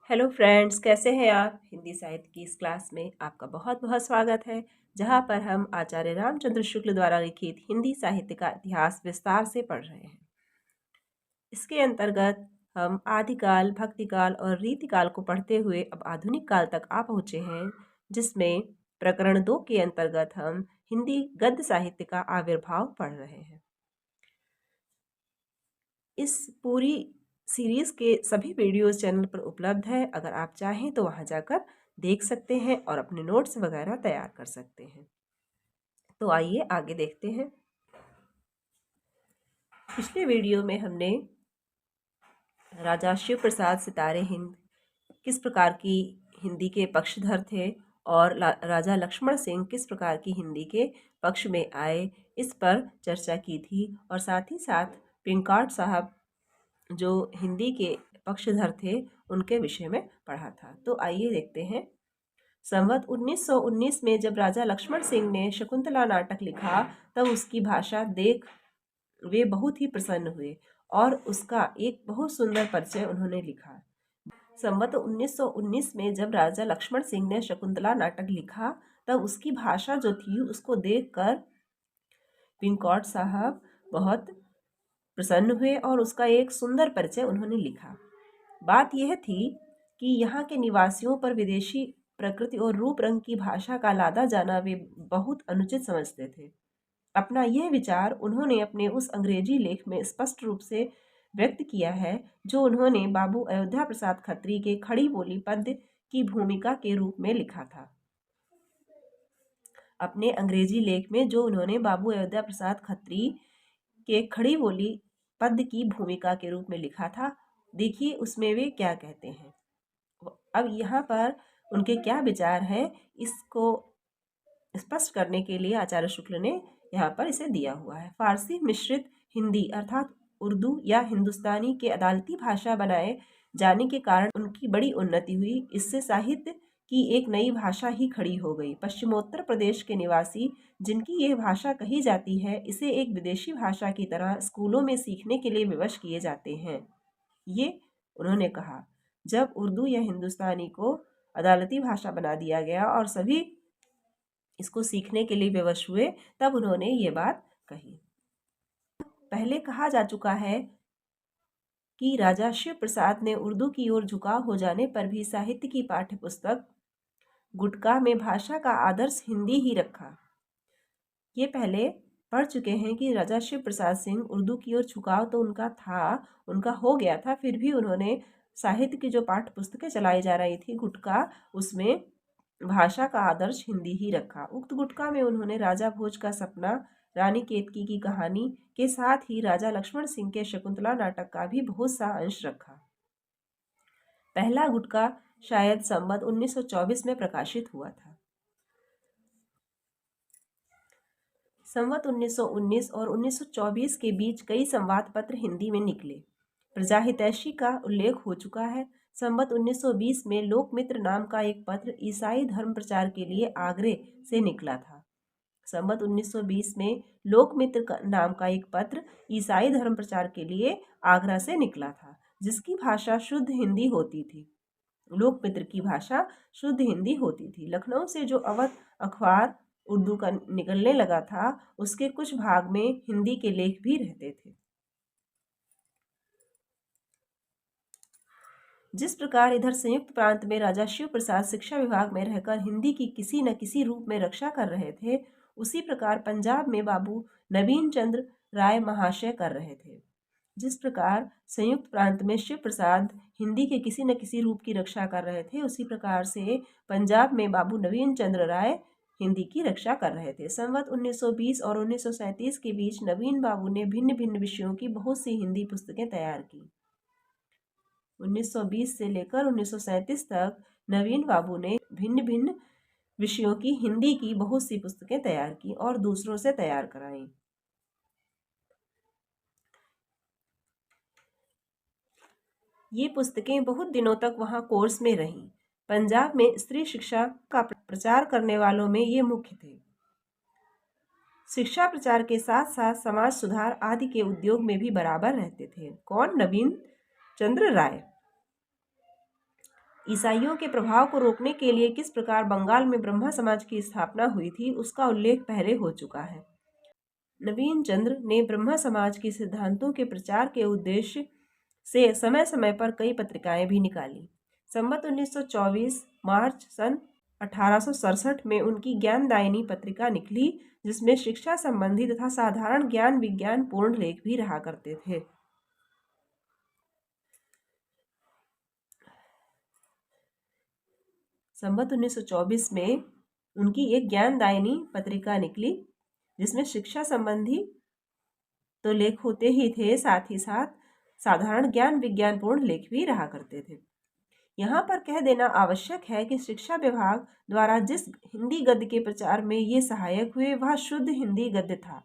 Hello friends, कैसे हैं आप। हिंदी साहित्य की इस क्लास में आपका बहुत बहुत स्वागत है, जहां पर हम आचार्य रामचंद्र शुक्ल द्वारा लिखित हिंदी साहित्य का इतिहास विस्तार से पढ़ रहे हैं। इसके अंतर्गत हम आदिकाल, भक्तिकाल और रीतिकाल को पढ़ते हुए अब आधुनिक काल तक आ पहुँचे हैं, जिसमें प्रकरण 2 के अंतर्गत हम हिंदी गद्य साहित्य का आविर्भाव पढ़ रहे हैं। इस पूरी सीरीज़ के सभी वीडियोज़ चैनल पर उपलब्ध है। अगर आप चाहें तो वहां जाकर देख सकते हैं और अपने नोट्स वगैरह तैयार कर सकते हैं। तो आइए आगे देखते हैं। पिछले वीडियो में हमने राजा शिव प्रसाद सितारे हिंद किस प्रकार की हिंदी के पक्षधर थे और राजा लक्ष्मण सिंह किस प्रकार की हिंदी के पक्ष में आए, इस पर चर्चा की थी। और साथ ही साथ पिंकार्ड साहब जो हिंदी के पक्षधर थे उनके विषय में पढ़ा था। तो आइए देखते हैं। संवत 1919 में जब राजा लक्ष्मण सिंह ने शकुंतला नाटक लिखा, तब उसकी भाषा देख वे बहुत ही प्रसन्न हुए और उसका एक बहुत सुंदर परिचय उन्होंने लिखा। संवत 1919 में जब राजा लक्ष्मण सिंह ने शकुंतला नाटक लिखा, तब उसकी भाषा जो थी उसको देखकर पिंकॉट साहब बहुत प्रसन्न हुए और उसका एक सुंदर परिचय उन्होंने लिखा। बात यह थी कि यहाँ के निवासियों पर विदेशी प्रकृति और रूप रंग की भाषा का लादा जाना वे बहुत अनुचित समझते थे। अपना यह विचार उन्होंने अपने उस अंग्रेजी लेख में स्पष्ट रूप से व्यक्त किया है, जो उन्होंने बाबू अयोध्या प्रसाद खत्री के खड़ी बोली पद्य की भूमिका के रूप में लिखा था। अपने अंग्रेजी लेख में जो उन्होंने बाबू अयोध्या प्रसाद खत्री के खड़ी बोली पद्य की भूमिका के रूप में लिखा था, देखिए उसमें वे क्या कहते हैं। अब यहाँ पर उनके क्या विचार हैं, इसको स्पष्ट करने के लिए आचार्य शुक्ल ने यहाँ पर इसे दिया हुआ है। फारसी मिश्रित हिंदी अर्थात उर्दू या हिंदुस्तानी के अदालती भाषा बनाए जाने के कारण उनकी बड़ी उन्नति हुई। इससे साहित्य की एक नई भाषा ही खड़ी हो गई। पश्चिमोत्तर प्रदेश के निवासी जिनकी यह भाषा कही जाती है, इसे एक विदेशी भाषा की तरह स्कूलों में सीखने के लिए विवश किए जाते हैं। ये उन्होंने कहा। जब उर्दू या हिंदुस्तानी को अदालती भाषा बना दिया गया और सभी इसको सीखने के लिए विवश हुए, तब उन्होंने ये बात कही। पहले कहा जा चुका है कि राजा शिव प्रसाद ने उर्दू की ओर झुकाव हो जाने पर भी साहित्य की पाठ्य पुस्तक गुटका में भाषा का आदर्श हिंदी ही रखा। ये पहले पढ़ चुके हैं कि राजा शिव प्रसाद सिंह उर्दू की ओर झुकाव तो उनका हो गया था, फिर भी उन्होंने साहित्य की जो पाठ्य पुस्तकें चलाई जा रही थी गुटका, उसमें भाषा का आदर्श हिंदी ही रखा। उक्त गुटका में उन्होंने राजा भोज का सपना, रानी केतकी की कहानी के साथ ही राजा लक्ष्मण सिंह के शकुंतला नाटक का भी बहुत सा अंश रखा। पहला गुटका शायद संवत 1924 में प्रकाशित हुआ था। संवत 1919 और 1924 के बीच कई संवाद पत्र हिंदी में निकले। प्रजाहितैषी का उल्लेख हो चुका है। संवत 1920 में लोकमित्र नाम का एक पत्र ईसाई धर्म प्रचार के लिए आगरे से निकला था। संवत 1920 में लोकमित्र नाम का एक पत्र ईसाई धर्म प्रचार के लिए आगरा से निकला था, जिसकी भाषा शुद्ध हिंदी होती थी। लोकमित्र की भाषा शुद्ध हिंदी होती थी। लखनऊ से जो अवध अखबार उर्दू का निकलने लगा था, उसके कुछ भाग में हिंदी के लेख भी रहते थे। जिस प्रकार इधर संयुक्त प्रांत में राजा शिव प्रसाद शिक्षा विभाग में रहकर हिंदी की किसी न किसी रूप में रक्षा कर रहे थे, उसी प्रकार पंजाब में बाबू नवीन चंद्र राय महाशय कर रहे थे। जिस प्रकार संयुक्त प्रांत में शिव प्रसाद हिंदी के किसी न किसी रूप की रक्षा कर रहे थे, उसी प्रकार से पंजाब में बाबू नवीन चंद्र राय हिंदी की रक्षा कर रहे थे। संवत 1920 और 1937 के बीच नवीन बाबू ने भिन्न भिन्न विषयों की बहुत सी हिंदी पुस्तकें तैयार की। 1920 से लेकर 1937 तक नवीन बाबू ने भिन्न भिन्न विषयों की हिंदी की बहुत सी पुस्तकें तैयार की और दूसरों से तैयार कराई। ये पुस्तकें बहुत दिनों तक वहाँ कोर्स में रहीं। पंजाब में स्त्री शिक्षा का प्रचार करने वालों में ये मुख्य थे। शिक्षा प्रचार के साथ साथ समाज सुधार आदि के उद्योग में भी बराबर रहते थे। कौन? नवीन चंद्र राय। ईसाइयों के प्रभाव को रोकने के लिए किस प्रकार बंगाल में ब्रह्मा समाज की स्थापना हुई थी उसका उल्लेख पहले हो चुका है। नवीन चंद्र ने ब्रह्मा समाज के सिद्धांतों के प्रचार के उद्देश्य से समय समय पर कई पत्रिकाएं भी निकाली। संवत 1924 मार्च सन 1867 में उनकी ज्ञानदायिनी पत्रिका निकली, जिसमें शिक्षा संबंधी तथा साधारण ज्ञान विज्ञान पूर्ण लेख भी रहा करते थे। संवत 1924 में उनकी एक ज्ञानदायिनी पत्रिका निकली, जिसमें शिक्षा संबंधी तो लेख होते ही थे, साथ ही साथ साधारण ज्ञान विज्ञान पूर्ण लेख भी रहा करते थे। यहाँ पर कह देना आवश्यक है कि शिक्षा विभाग द्वारा जिस हिंदी गद्य के प्रचार में ये सहायक हुए वह शुद्ध हिंदी गद्य था।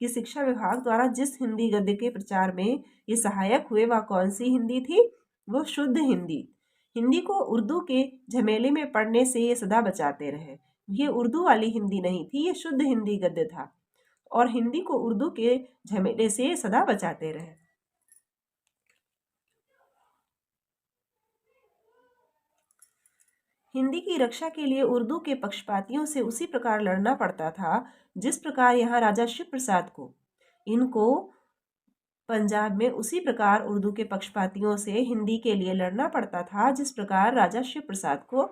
कि शिक्षा विभाग द्वारा जिस हिंदी गद्य के प्रचार में ये सहायक हुए वह कौन सी हिंदी थी? वो शुद्ध हिंदी। हिंदी को उर्दू के झमेले में पढ़ने से ये सदा बचाते रहे। ये उर्दू वाली हिंदी नहीं थी, ये शुद्ध हिंदी गद्य था और हिंदी को उर्दू के झमेले से सदा बचाते रहे। हिंदी की रक्षा के लिए उर्दू के पक्षपातियों से उसी प्रकार लड़ना पड़ता था जिस प्रकार यहाँ राजा शिव प्रसाद को, इनको पंजाब में उसी प्रकार उर्दू के पक्षपातियों से हिंदी के लिए लड़ना पड़ता था जिस प्रकार राजा शिव प्रसाद को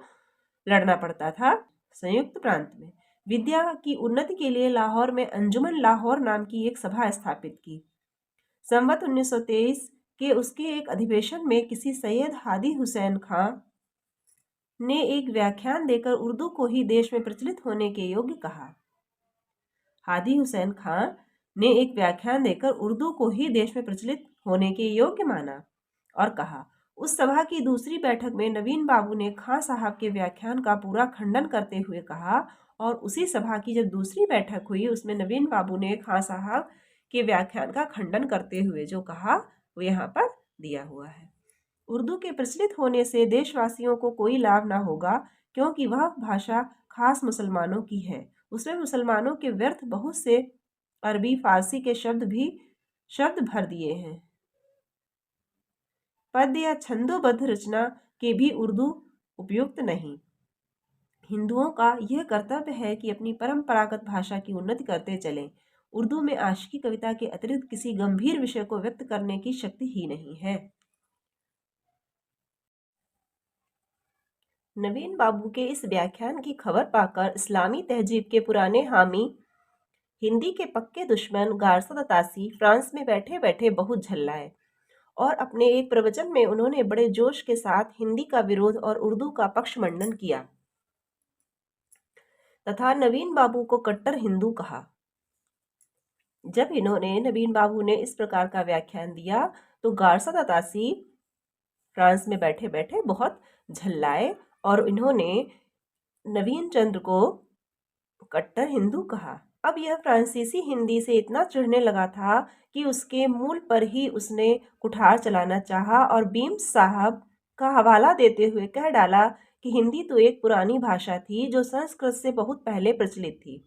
लड़ना पड़ता था संयुक्त प्रांत में। विद्या की उन्नति के लिए लाहौर में अंजुमन लाहौर नाम की एक सभा स्थापित की। संवत 1923 के उसके एक अधिवेशन में किसी सैयद हादी हुसैन खां ने एक व्याख्यान देकर उर्दू को ही देश में प्रचलित होने के योग्य कहा। हादी हुसैन खां ने एक व्याख्यान देकर उर्दू को ही देश में प्रचलित होने के योग्य माना और कहा। उस सभा की दूसरी बैठक में नवीन बाबू ने खां साहब के व्याख्यान का पूरा खंडन करते हुए कहा और उसी सभा की जब दूसरी बैठक हुई उसमें नवीन बाबू ने खां साहब के व्याख्यान का खंडन करते हुए जो कहा वो यहाँ पर दिया हुआ है। उर्दू के प्रचलित होने से देशवासियों को कोई लाभ ना होगा, क्योंकि वह भाषा खास मुसलमानों की है। उसमें मुसलमानों के व्यर्थ बहुत से अरबी फारसी के शब्द भर दिए हैं। पद्य या छंदोबद्ध रचना के भी उर्दू उपयुक्त नहीं। हिंदुओं का यह कर्तव्य है कि अपनी परंपरागत भाषा की उन्नति करते चलें। उर्दू में आशिकी कविता के अतिरिक्त किसी गंभीर विषय को व्यक्त करने की शक्ति ही नहीं है। नवीन बाबू के इस व्याख्यान की खबर पाकर इस्लामी तहजीब के पुराने हामी, हिंदी के पक्के दुश्मन गारसद अतासी फ्रांस में बैठे बैठे बहुत झल्लाए और अपने एक प्रवचन में उन्होंने बड़े जोश के साथ हिंदी का विरोध और उर्दू का पक्षमंडन किया तथा नवीन बाबू को कट्टर हिंदू कहा। जब नवीन बाबू ने इस प्रकार का व्याख्यान दिया तो गारसद अतासी फ्रांस में बैठे बैठे बहुत झल्लाए और इन्होंने नवीन चंद्र को कट्टर हिंदू कहा। अब यह फ्रांसीसी हिंदी से इतना चिढ़ने लगा था कि उसके मूल पर ही उसने कुठार चलाना चाहा और बीम्स साहब का हवाला देते हुए कह डाला कि हिंदी तो एक पुरानी भाषा थी जो संस्कृत से बहुत पहले प्रचलित थी।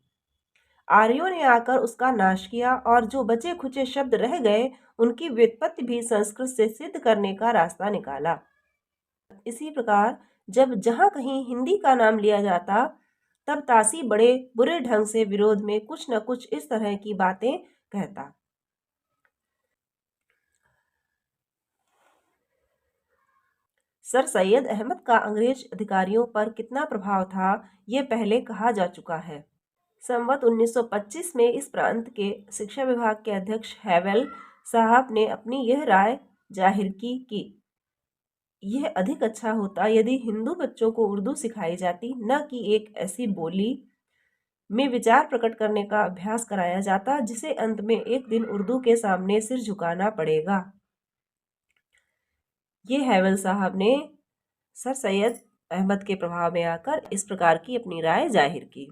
आर्यों ने आकर उसका नाश किया और जो बचे खुचे शब्द रह गए उनकी व्युत्पत्ति भी संस्कृत से सिद्ध करने का रास्ता निकाला। इसी प्रकार जब जहाँ कहीं हिंदी का नाम लिया जाता तब तासी बड़े बुरे ढंग से विरोध में कुछ न कुछ इस तरह की बातें कहता। सर सैयद अहमद का अंग्रेज अधिकारियों पर कितना प्रभाव था ये पहले कहा जा चुका है। संवत 1925 में इस प्रांत के शिक्षा विभाग के अध्यक्ष हैवेल साहब ने अपनी यह राय जाहिर की कि यह अधिक अच्छा होता यदि हिंदू बच्चों को उर्दू सिखाई जाती, न कि एक ऐसी बोली में विचार प्रकट करने का अभ्यास कराया जाता जिसे अंत में एक दिन उर्दू के सामने सिर झुकाना पड़ेगा। ये हैवेल साहब ने सर सैयद अहमद के प्रभाव में आकर इस प्रकार की अपनी राय जाहिर की।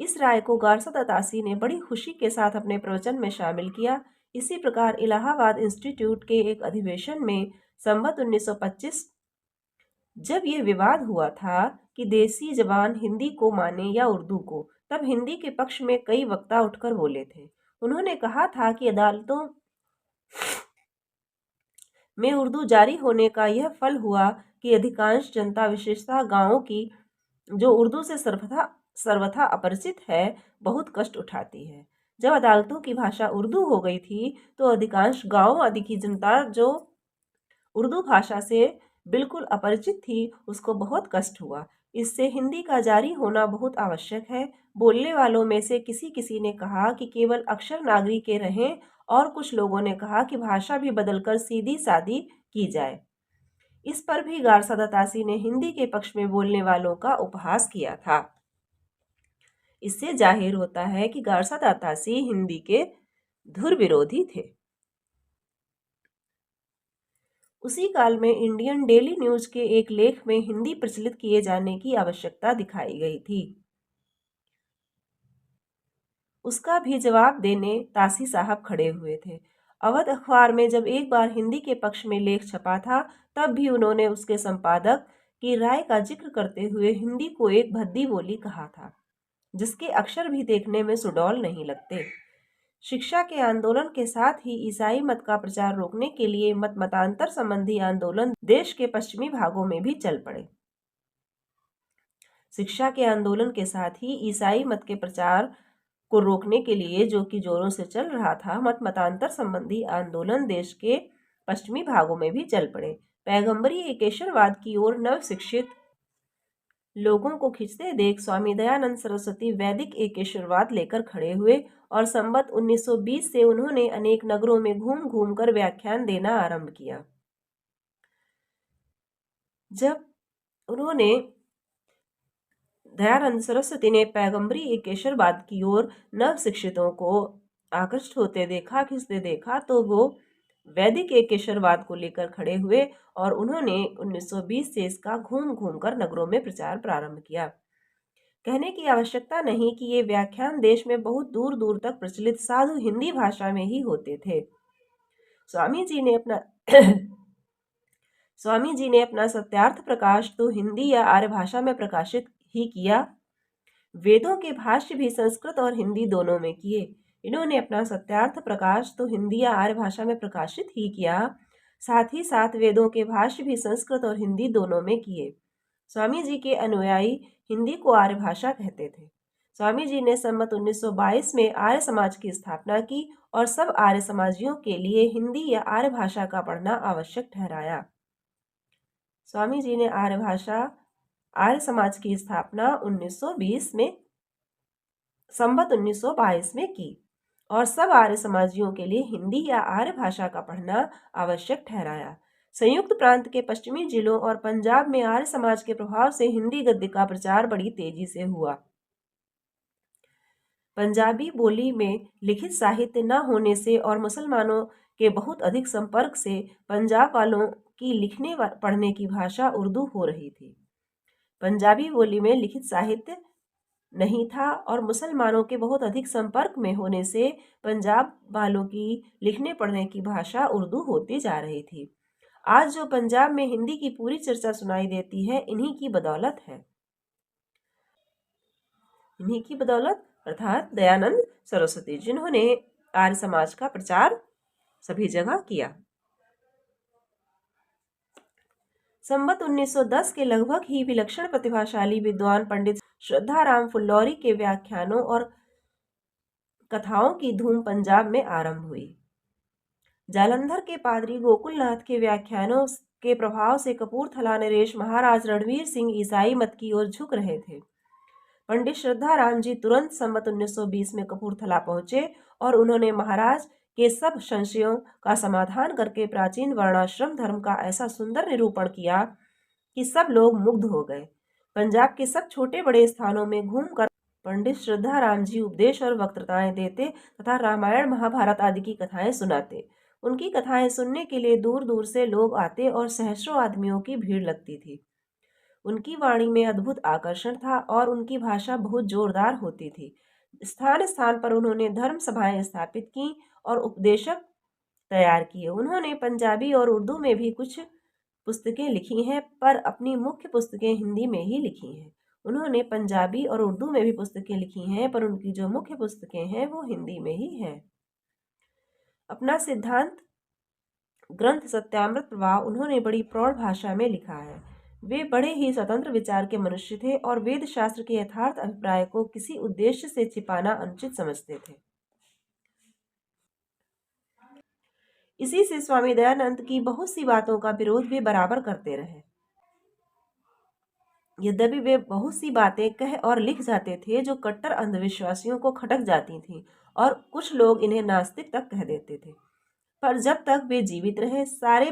इस राय को गारसद अतासी ने बड़ी खुशी के साथ अपने प्रवचन में शामिल किया। इसी प्रकार इलाहाबाद इंस्टीट्यूट के एक अधिवेशन में संवत 1925 जब यह विवाद हुआ था कि देसी जबान हिंदी को माने या उर्दू को, तब हिंदी के पक्ष में कई वक्ता उठकर बोले थे। उन्होंने कहा था कि अदालतों में उर्दू जारी होने का यह फल हुआ कि अधिकांश जनता, विशेषतः गांवों की, जो उर्दू से सर्वथा अपरिचित है, बहुत कष्ट उठाती है। जब अदालतों की भाषा उर्दू हो गई थी तो अधिकांश गांव आदि की जनता, जो उर्दू भाषा से बिल्कुल अपरिचित थी, उसको बहुत कष्ट हुआ। इससे हिंदी का जारी होना बहुत आवश्यक है। बोलने वालों में से किसी किसी ने कहा कि केवल अक्षर नागरी के रहें, और कुछ लोगों ने कहा कि भाषा भी बदलकर सीधी सादी की जाए। इस पर भी गारसादा तासी ने हिंदी के पक्ष में बोलने वालों का उपहास किया था। इससे जाहिर होता है कि गारसादा तासी हिंदी के धुर विरोधी थे। उसी काल में इंडियन डेली न्यूज के एक लेख में हिंदी प्रचलित किए जाने की आवश्यकता दिखाई गई थी। उसका भी जवाब देने तासी साहब खड़े हुए थे। अवध अखबार में जब एक बार हिंदी के पक्ष में लेख छपा था, तब भी उन्होंने उसके संपादक की राय का जिक्र करते हुए हिंदी को एक भद्दी बोली कहा था, जिसके अक्षर भी देखने में सुडौल नहीं लगते। शिक्षा के आंदोलन के साथ ही ईसाई मत का प्रचार रोकने के लिए मतांतर संबंधी आंदोलन देश के पश्चिमी भागों में भी चल पड़े। शिक्षा के आंदोलन के साथ ही ईसाई मत के प्रचार को रोकने के लिए, जो कि जोरों से चल रहा था, मतांतर संबंधी आंदोलन देश के पश्चिमी भागों में भी चल पड़े। पैगंबरी एकेश्वरवाद की ओर नव शिक्षित लोगों को खींचते देख स्वामी दयानंद सरस्वती वैदिक एकेश्वरवाद लेकर खड़े हुए, और संवत 1920 से उन्होंने अनेक नगरों में घूम घूम कर व्याख्यान देना आरंभ किया। जब उन्होंने दयानंद सरस्वती ने पैगंबरी एकेश्वरवाद की ओर नव शिक्षितों को आकृष्ट होते देखा, खींचते देखा, तो वो वैदिक एकेश्वरवाद को लेकर खड़े हुए और उन्होंने 1920 से इसका घूम घूम कर नगरों में प्रचार प्रारंभ किया। कहने की आवश्यकता नहीं कि ये व्याख्यान देश में बहुत दूर दूर तक प्रचलित साधु हिंदी भाषा में ही होते थे। स्वामी जी ने अपना सत्यार्थ प्रकाश तो हिंदी या आर्य भाषा में प्रकाशित ही किया। वेदों के भाष्य भी संस्कृत और हिंदी दोनों में किए। इन्होंने अपना सत्यार्थ प्रकाश तो हिंदी या आर्य भाषा में प्रकाशित ही किया, साथ ही साथ वेदों के भाष्य भी संस्कृत और हिंदी दोनों में किए। स्वामी जी के अनुयायी हिंदी को आर्य भाषा कहते थे। स्वामी जी ने संवत 1922 में आर्य समाज की स्थापना की और सब आर्य समाजियों के लिए हिंदी या आर्य भाषा का पढ़ना आवश्यक ठहराया। स्वामी जी ने आर्य समाज की स्थापना 1920 में संवत 1922 में की और सब आर्य समाजियों के लिए हिंदी या आर्य भाषा का पढ़ना आवश्यक ठहराया। संयुक्त प्रांत के पश्चिमी जिलों और पंजाब में आर्य समाज के प्रभाव से हिंदी गद्य का प्रचार बड़ी तेजी से हुआ। पंजाबी बोली में लिखित साहित्य न होने से और मुसलमानों के बहुत अधिक संपर्क से पंजाब वालों की लिखने पढ़ने की भाषा उर्दू हो रही थी। पंजाबी बोली में लिखित साहित्य नहीं था और मुसलमानों के बहुत अधिक संपर्क में होने से पंजाब वालों की लिखने पढ़ने की भाषा उर्दू होती जा रही थी। आज जो पंजाब में हिंदी की पूरी चर्चा सुनाई देती है, इन्हीं की बदौलत है। इन्हीं की बदौलत अर्थात दयानंद सरस्वती, जिन्होंने आर्य समाज का प्रचार सभी जगह किया। संवत 1910 के लगभग ही विलक्षण प्रतिभाशाली विद्वान पंडित श्रद्धाराम फुल्लौरी के व्याख्यानों और कथाओं की धूम पंजाब में आरंभ हुई। जालंधर के पादरी गोकुलनाथ के व्याख्यानों के प्रभाव से कपूरथला नरेश महाराज रणवीर सिंह ईसाई मत की ओर झुक रहे थे। पंडित श्रद्धाराम जी तुरंत संवत 1920 में कपूरथला पहुंचे और उन्होंने महाराज के सब संशयों का समाधान करके प्राचीन वर्णाश्रम धर्म का ऐसा सुंदर निरूपण किया कि सब लोग मुग्ध हो गए। पंजाब के सब छोटे बड़े स्थानों में घूमकर पंडित श्रद्धाराम जी उपदेश और वक्तृताएं देते तथा रामायण महाभारत आदि की कथाएं सुनाते। उनकी कथाएं सुनने के लिए दूर दूर से लोग आते और सहस्रों आदमियों की भीड़ लगती थी। उनकी वाणी में अद्भुत आकर्षण था और उनकी भाषा बहुत जोरदार होती थी। स्थान स्थान पर उन्होंने धर्म सभाएं स्थापित की और उपदेशक तैयार किए। उन्होंने पंजाबी और उर्दू में भी कुछ पुस्तकें लिखी हैं, पर अपनी मुख्य पुस्तकें हिंदी में ही लिखी हैं। उन्होंने पंजाबी और उर्दू में भी पुस्तकें लिखी हैं, पर उनकी जो मुख्य पुस्तकें हैं वो हिंदी में ही हैं। अपना सिद्धांत ग्रंथ सत्यामृत प्रवाह उन्होंने बड़ी प्रौढ़ भाषा में लिखा है। वे बड़े ही स्वतंत्र विचार के मनुष्य थे और वेद शास्त्र के यथार्थ अभिप्राय को किसी उद्देश्य से छिपाना अनुचित समझते थे। इसी से स्वामी दयानंद की बहुत सी बातों का विरोध वे बराबर करते रहे। यद्यपि वे बहुत सी बातें कह और लिख जाते थे जो कट्टर अंधविश्वासियों को खटक जाती थीं और कुछ लोग इन्हें नास्तिक तक कह देते थे, पर जब तक वे जीवित रहे सारे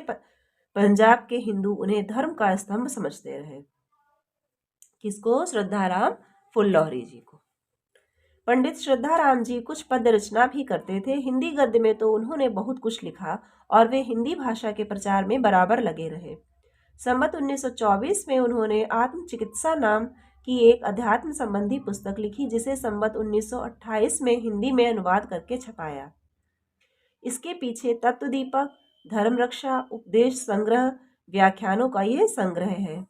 पंजाब के हिंदू उन्हें धर्म का स्तंभ समझते रहे। किसको? श्रद्धाराम फुल्लौरी जी को। पंडित श्रद्धाराम जी कुछ पद्य रचना भी करते थे। हिंदी गद्य में तो उन्होंने बहुत कुछ लिखा और वे हिंदी भाषा के प्रचार में बराबर लगे रहे। संवत 1924 में उन्होंने आत्म चिकित्सा नाम की एक अध्यात्म संबंधी पुस्तक लिखी, जिसे संवत 1928 में हिंदी में अनुवाद करके छपाया। इसके पीछे तत्वदीपक, धर्म रक्षा, उपदेश संग्रह, व्याख्यानों का ये संग्रह है।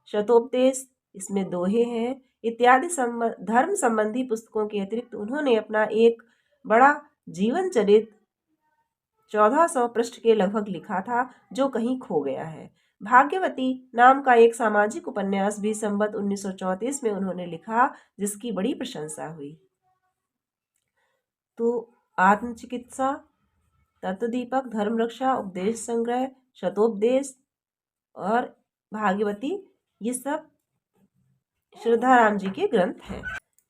शतोपदेश, इसमें दोहे हैं, इत्यादि धर्म संबंधी पुस्तकों के अतिरिक्त उन्होंने अपना एक बड़ा जीवन चरित 1400 पृष्ठ के लगभग लिखा था, जो कहीं खो गया है। भाग्यवती नाम का एक सामाजिक उपन्यास भी संवत 1934 में उन्होंने लिखा, जिसकी बड़ी प्रशंसा हुई। तो आत्मचिकित्सा, तत्वदीपक, धर्म रक्षा, उपदेश संग्रह, शतोपदेश और भाग्यवती, ये सब श्रद्धाराम जी के ग्रंथ हैं।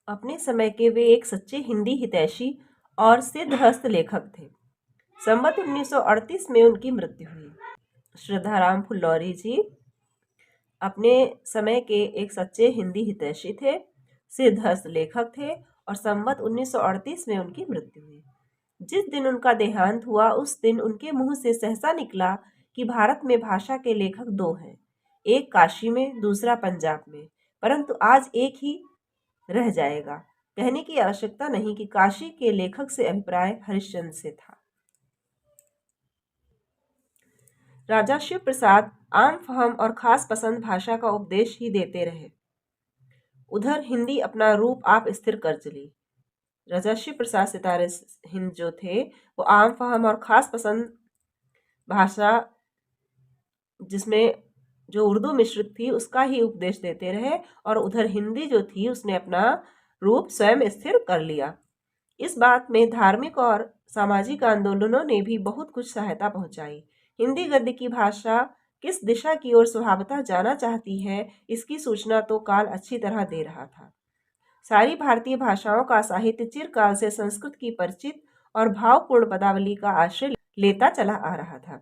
अपने समय के वे एक सच्चे हिंदी हितैषी और सिद्धहस्त लेखक थे। संवत 1938 में उनकी मृत्यु हुई। श्रद्धाराम फुल्लौरी जी अपने समय के एक सच्चे हिंदी हितैषी थे, सिद्धहस्त लेखक थे और संवत 1938 में उनकी मृत्यु हुई। जिस दिन उनका देहांत हुआ उस दिन उनके मुंह से सहसा निकला कि भारत में भाषा के लेखक दो हैं, एक काशी में, दूसरा पंजाब में, परंतु आज एक ही रह जाएगा। कहने की आवश्यकता नहीं कि काशी के लेखक से अभिप्राय हरिश्चंद्र से था। राजा शिव प्रसाद आम फहम और खास पसंद भाषा का उपदेश ही देते रहे। उधर हिंदी अपना रूप आप स्थिर कर चली। राजा शिव प्रसाद सितारे हिंद जो थे वो आम फहम और खास पसंद भाषा, जिसमें जो उर्दू मिश्रित थी, उसका ही उपदेश देते रहे और उधर हिंदी जो थी उसने अपना रूप स्वयं स्थिर कर लिया। इस बात में धार्मिक और सामाजिक आंदोलनों ने भी बहुत कुछ सहायता पहुंचाई। हिंदी गद्य की भाषा किस दिशा की ओर स्वभावतः जाना चाहती है, इसकी सूचना तो काल अच्छी तरह दे रहा था। सारी भारतीय भाषाओं का साहित्य चिरकाल से संस्कृत की परिचित और भावपूर्ण पदावली का आश्रय लेता चला आ रहा था।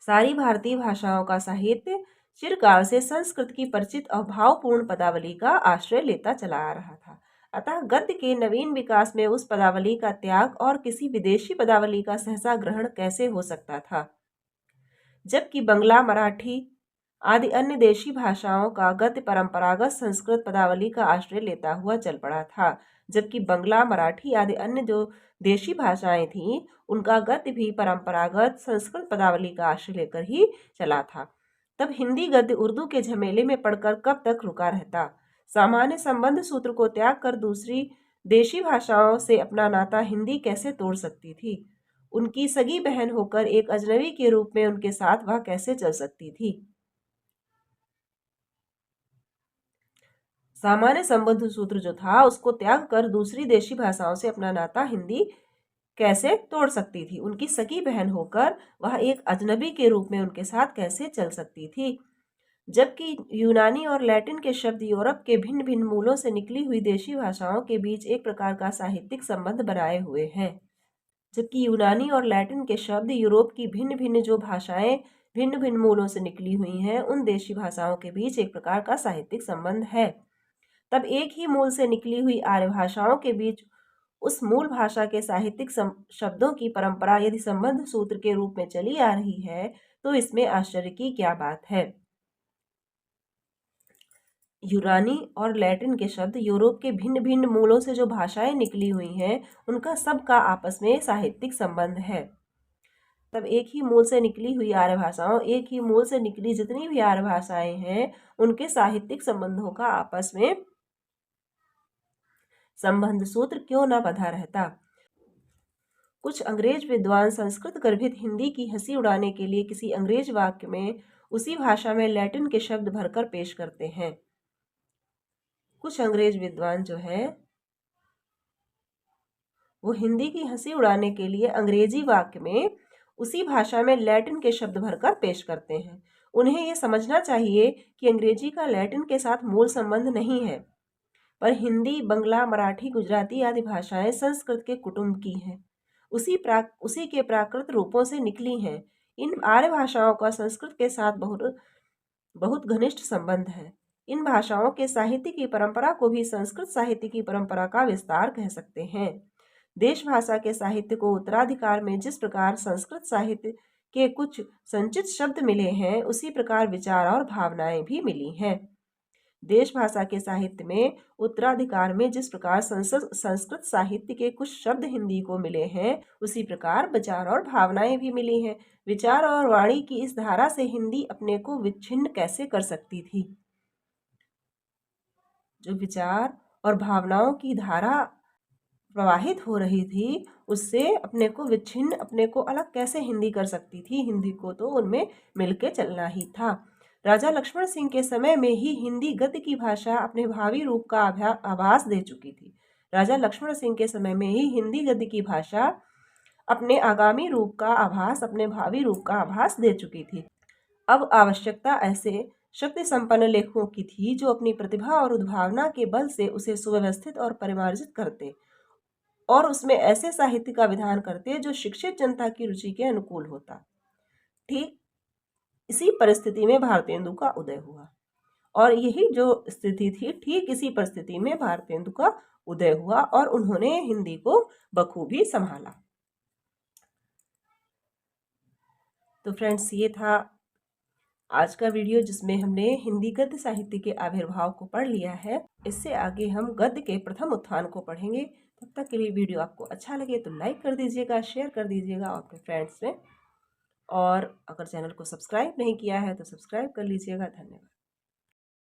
सारी भारतीय भाषाओं का साहित्य चिरकाल से संस्कृत की परिचित और भावपूर्ण पदावली का आश्रय लेता चला आ रहा था। अतः गद्य के नवीन विकास में उस पदावली का त्याग और किसी विदेशी पदावली का सहसा ग्रहण कैसे हो सकता था, जबकि बंगला, मराठी आदि अन्य देशी भाषाओं का गद्य परंपरागत संस्कृत पदावली का आश्रय लेता हुआ चल पड़ा था। जबकि बंगला, मराठी आदि अन्य जो देशी भाषाएं थीं, उनका गद्य भी परंपरागत संस्कृत पदावली का आश्रय लेकर ही चला था। तब हिंदी गद्य उर्दू के झमेले में पड़कर कब तक रुका रहता? सामान्य संबंध सूत्र को त्याग कर दूसरी देशी भाषाओं से अपना नाता हिंदी कैसे तोड़ सकती थी? उनकी सगी बहन होकर एक अजनबी के रूप में उनके साथ वह कैसे चल सकती थी? सामान्य संबंध सूत्र जो था उसको त्याग कर दूसरी देशी भाषाओं से अपना नाता हिंदी कैसे तोड़ सकती थी? उनकी सगी बहन होकर वह एक अजनबी के रूप में उनके साथ कैसे चल सकती थी? जबकि यूनानी और लैटिन के शब्द यूरोप के भिन्न भिन्न मूलों से निकली हुई देशी भाषाओं के बीच एक प्रकार का साहित्यिक संबंध बनाए हुए हैं। जबकि यूनानी और लैटिन के शब्द यूरोप की भिन्न भिन्न जो भाषाएं भिन्न भिन्न मूलों से निकली हुई हैं, उन देशी भाषाओं के बीच एक प्रकार का साहित्यिक संबंध है। तब एक ही मूल से निकली हुई आर्य भाषाओं के बीच उस मूल भाषा के साहित्यिक शब्दों की परंपरा यदि संबंध सूत्र के रूप में चली आ रही है, तो इसमें आश्चर्य की क्या बात है? यूनानी और लैटिन के शब्द यूरोप के भिन्न भिन्न मूलों से जो भाषाएं निकली हुई हैं, उनका सबका आपस में साहित्यिक संबंध है। तब एक ही मूल से निकली हुई आर्य भाषाओं, एक ही मूल से निकली जितनी भी आर्य भाषाएं हैं, उनके साहित्यिक संबंधों का आपस में संबंध सूत्र क्यों न बंधा रहता? कुछ अंग्रेज विद्वान संस्कृत गर्भित हिंदी की हंसी उड़ाने के लिए किसी अंग्रेज वाक्य में उसी भाषा में लैटिन के शब्द भरकर पेश करते हैं। कुछ अंग्रेज विद्वान जो है वो हिंदी की हंसी उड़ाने के लिए अंग्रेजी वाक्य में उसी भाषा में लैटिन के शब्द भरकर पेश करते हैं। उन्हें यह समझना चाहिए कि अंग्रेजी का लैटिन के साथ मूल संबंध नहीं है, पर हिंदी, बंगला, मराठी, गुजराती आदि भाषाएं संस्कृत के कुटुंब की हैं। उसी के प्राकृत रूपों से निकली हैं। इन आर्य भाषाओं का संस्कृत के साथ बहुत घनिष्ठ संबंध है। इन भाषाओं के साहित्य की परंपरा को भी संस्कृत साहित्य की परंपरा का विस्तार कह सकते हैं। देश भाषा के साहित्य को उत्तराधिकार में जिस प्रकार संस्कृत साहित्य के कुछ संचित शब्द मिले हैं, उसी प्रकार विचार और भावनाएं भी मिली हैं। देश भाषा के साहित्य में उत्तराधिकार में जिस प्रकार संस्कृत साहित्य के कुछ शब्द हिंदी को मिले हैं, उसी प्रकार विचार और भावनाएं भी मिली हैं। विचार और वाणी की इस धारा से हिंदी अपने को विच्छिन्न कैसे कर सकती थी? जो विचार और भावनाओं की धारा प्रवाहित हो रही थी, उससे अपने को विच्छिन्न, अपने को अलग कैसे हिंदी कर सकती थी? हिंदी को तो उनमें मिलके चलना ही था। राजा लक्ष्मण सिंह के समय में ही हिंदी गद्य की भाषा अपने भावी रूप का आभास दे चुकी थी। राजा लक्ष्मण सिंह के समय में ही हिंदी गद्य की भाषा अपने आगामी रूप का आभास, अपने भावी रूप का आभास दे चुकी थी। अब आवश्यकता ऐसे शक्ति संपन्न लेखकों की थी जो अपनी प्रतिभा और उद्भावना के बल से उसे सुव्यवस्थित और परिमार्जित करते और उसमें ऐसे साहित्य का विधान करते जो शिक्षित जनता की रुचि के अनुकूल होता। ठीक इसी परिस्थिति में भारतेंदु का उदय हुआ, और यही जो स्थिति थी, ठीक इसी परिस्थिति में भारतेंदु का उदय हुआ और उन्होंने हिंदी को बखूबी संभाला। तो फ्रेंड्स, ये था आज का वीडियो जिसमें हमने हिंदी गद्य साहित्य के आविर्भाव को पढ़ लिया है। इससे आगे हम गद्य के प्रथम उत्थान को पढ़ेंगे। तब तक के लिए वीडियो आपको अच्छा लगे तो लाइक कर दीजिएगा, शेयर कर दीजिएगा आपके फ्रेंड्स में, और अगर चैनल को सब्सक्राइब नहीं किया है तो सब्सक्राइब कर लीजिएगा। धन्यवाद।